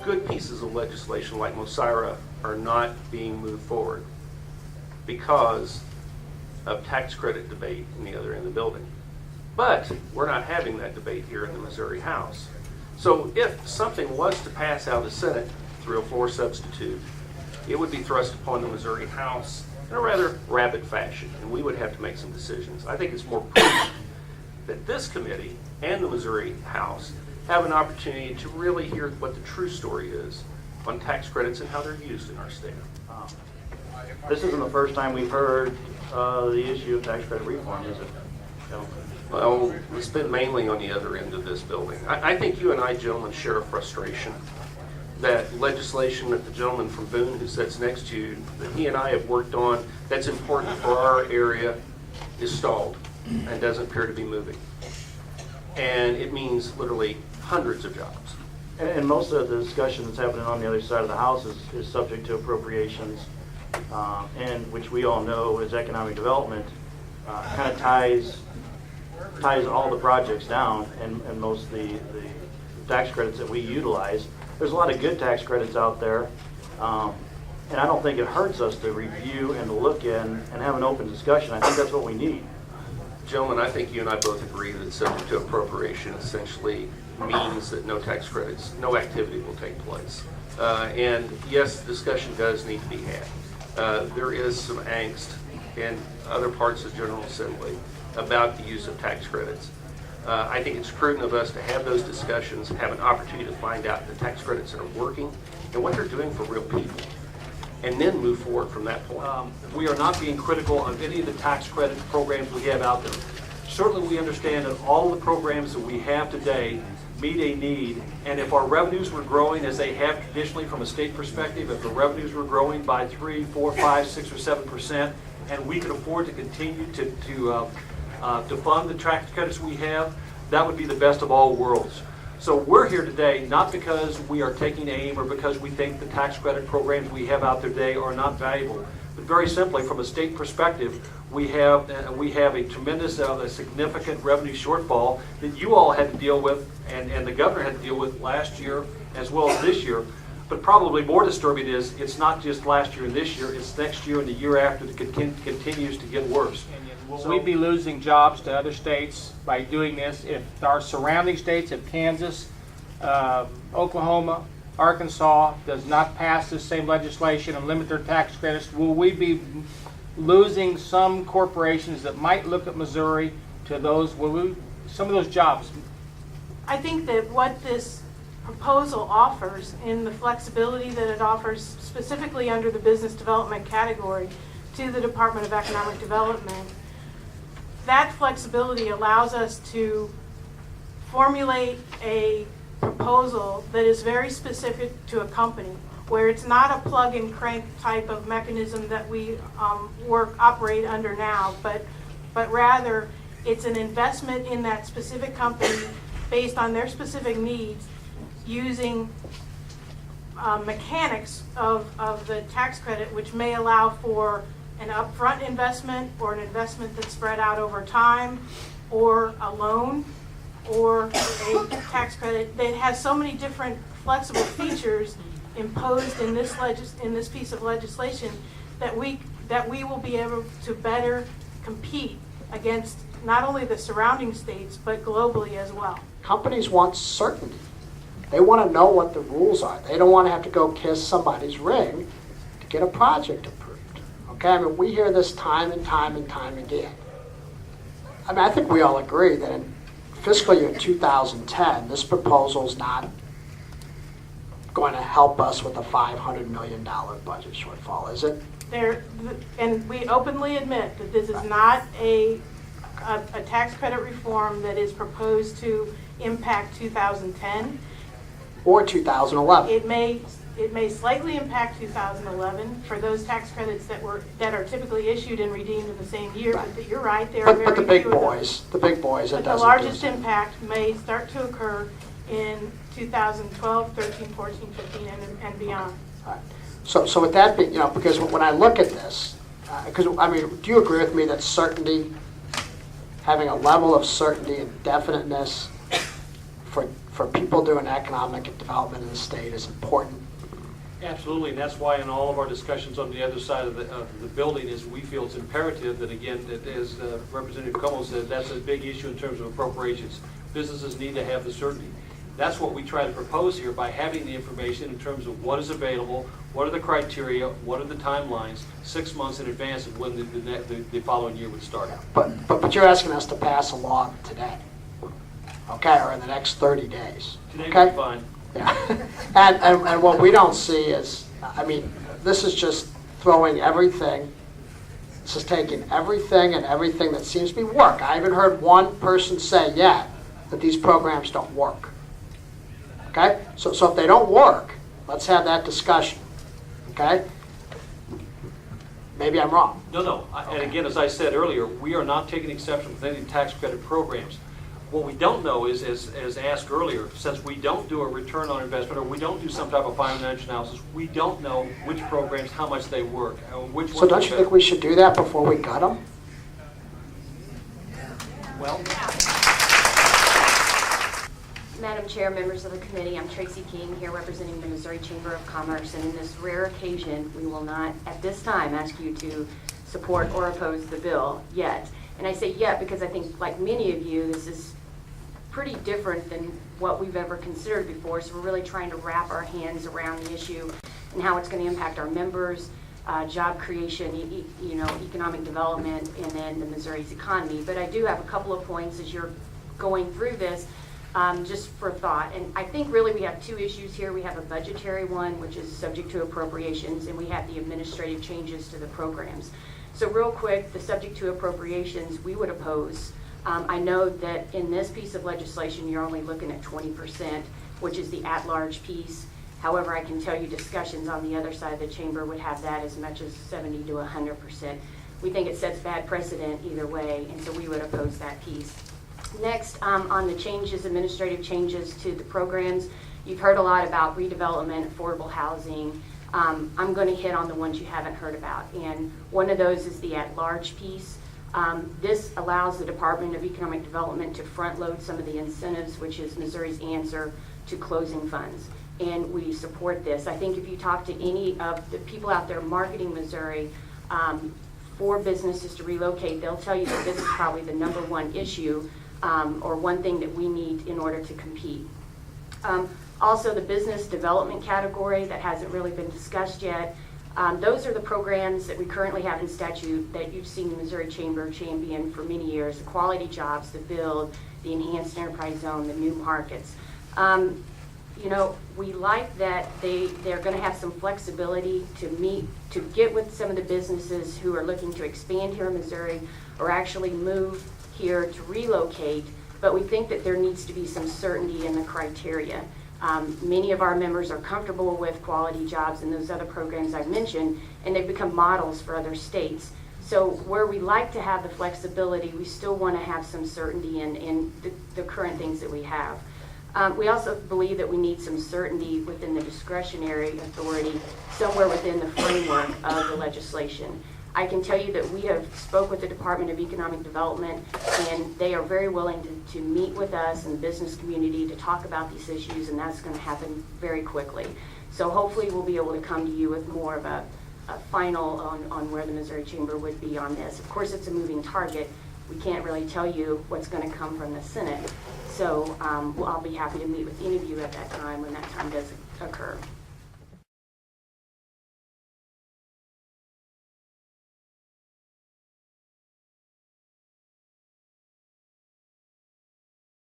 good pieces of legislation like Mosira are not being moved forward because of tax credit debate in the other end of the building. But we're not having that debate here in the Missouri House. So if something was to pass out of the Senate, 304 substitute, it would be thrust upon the Missouri House in a rather rapid fashion, and we would have to make some decisions. I think it's more prudent that this committee and the Missouri House have an opportunity to really hear what the true story is on tax credits and how they're used in our state. This isn't the first time we've heard the issue of tax credit reform, is it? Well, it's been mainly on the other end of this building. I think you and I, gentlemen, share a frustration that legislation that the gentleman from Boone who sits next to you, that he and I have worked on, that's important for our area, is stalled and doesn't appear to be moving. And it means literally hundreds of jobs. And most of the discussion that's happening on the other side of the house is subject to appropriations, and which we all know as economic development kind of ties all the projects down, and most of the tax credits that we utilize. There's a lot of good tax credits out there, and I don't think it hurts us to review and to look in and have an open discussion. I think that's what we need. Gentlemen, I think you and I both agree that subject to appropriation essentially means that no tax credits, no activity will take place. And yes, discussion does need to be had. There is some angst in other parts of the General Assembly about the use of tax credits. I think it's prudent of us to have those discussions, have an opportunity to find out the tax credits that are working and what they're doing for real people, and then move forward from that point. We are not being critical of any of the tax credit programs we have out there. Certainly we understand that all of the programs that we have today meet a need, and if our revenues were growing as they have traditionally from a state perspective, if the revenues were growing by 3, 4, 5, 6, or 7%, and we could afford to continue to fund the tax credits we have, that would be the best of all worlds. So we're here today not because we are taking aim or because we think the tax credit programs we have out there today are not valuable, but very simply from a state perspective, we have a tremendous, a significant revenue shortfall that you all had to deal with and the governor had to deal with last year as well as this year. But probably more disturbing is it's not just last year and this year, it's next year and the year after that continues to get worse. Will we be losing jobs to other states by doing this? If our surrounding states, if Kansas, Oklahoma, Arkansas does not pass this same legislation and limit their tax credits, will we be losing some corporations that might look at Missouri to those, some of those jobs? I think that what this proposal offers in the flexibility that it offers specifically under the business development category to the Department of Economic Development, that flexibility allows us to formulate a proposal that is very specific to a company, where it's not a plug and crank type of mechanism that we operate under now, but rather it's an investment in that specific company based on their specific needs, using mechanics of the tax credit, which may allow for an upfront investment or an investment that's spread out over time, or a loan, or a tax credit that has so many different flexible features imposed in this piece of legislation that we will be able to better compete against not only the surrounding states but globally as well. Companies want certainty. They want to know what the rules are. They don't want to have to go kiss somebody's ring to get a project approved. Okay, I mean, we hear this time and time and time again. I mean, I think we all agree that in fiscal year 2010, this proposal is not going to help us with a $500 million budget shortfall, is it? And we openly admit that this is not a tax credit reform that is proposed to impact 2010. Or 2011. It may slightly impact 2011 for those tax credits that are typically issued and redeemed in the same year. Right. But you're right, there are very But the big few of boys, those. the big boys, it But the doesn't. largest impact may start to occur in 2012, 13, 14, 15, and beyond. All right. So with that being, because when I look at this, because I mean, do you agree with me that certainty, having a level of certainty and definiteness for people doing economic development in the state is important. Absolutely, and that's why in all of our discussions on the other side of the building is we feel it's imperative that, again, that as Representative Como said, that's a big issue in terms of appropriations. Businesses need to have the certainty. That's what we try to propose here by having the information in terms of what is available, what are the criteria, what are the timelines, 6 months in advance of when the following year would start. But you're asking us to pass a law today, okay, or in the next 30 days. Today okay? would be fine. Yeah. And what we don't see is, I mean, this is just throwing everything, this is taking everything and everything that seems to be work. I haven't heard one person say yet that these programs don't work. Okay? So if they don't work, let's have that discussion. Okay? Maybe I'm wrong. No. And again, as I said earlier, we are not taking exception with any tax credit programs. What we don't know is, as asked earlier, since we don't do a return on investment or we don't do some type of financial analysis, we don't know which programs, how much they work. Which So don't you think we should do that before we gut them? Well, Madam Chair, members of the committee, I'm Tracy King here representing the Missouri Chamber of Commerce, and in this rare occasion, we will not at this time ask you to support or oppose the bill yet. And I say yet because I think, like many of you, this is pretty different than what we've ever considered before, so we're really trying to wrap our hands around the issue and how it's going to impact our members, job creation, economic development, and then the Missouri's economy. But I do have a couple of points as you're going through this. Just for thought. And I think really we have two issues here. We have a budgetary one, which is subject to appropriations, and we have the administrative changes to the programs. So real quick, the subject to appropriations, we would oppose. I know that in this piece of legislation, you're only looking at 20%, which is the at-large piece. However, I can tell you discussions on the other side of the chamber would have that as much as 70 to 100%. We think it sets bad precedent either way, and so we would oppose that piece. Next, on the changes, administrative changes to the programs, you've heard a lot about redevelopment, affordable housing. I'm going to hit on the ones you haven't heard about, and one of those is the at-large piece. This allows the Department of Economic Development to front-load some of the incentives, which is Missouri's answer to closing funds, and we support this. I think if you talk to any of the people out there marketing Missouri for businesses to relocate, they'll tell you that this is probably the number one issue or one thing that we need in order to compete. Also, the business development category that hasn't really been discussed yet. Those are the programs that we currently have in statute that you've seen the Missouri Chamber champion for many years, the quality jobs, the build, the enhanced enterprise zone, the new markets. We like that they're going to have some flexibility to get with some of the businesses who are looking to expand here in Missouri or actually move here to relocate, but we think that there needs to be some certainty in the criteria. Many of our members are comfortable with quality jobs and those other programs I've mentioned, and they've become models for other states. So where we like to have the flexibility, we still want to have some certainty in the current things that we have. We also believe that we need some certainty within the discretionary authority, somewhere within the framework of the legislation. I can tell you that we have spoke with the Department of Economic Development, and they are very willing to meet with us and the business community to talk about these issues, and that's going to happen very quickly. So hopefully we'll be able to come to you with more of a final on where the Missouri Chamber would be on this. Of course, it's a moving target. We can't really tell you what's going to come from the Senate. So I'll be happy to meet with any of you at that time when that time does occur.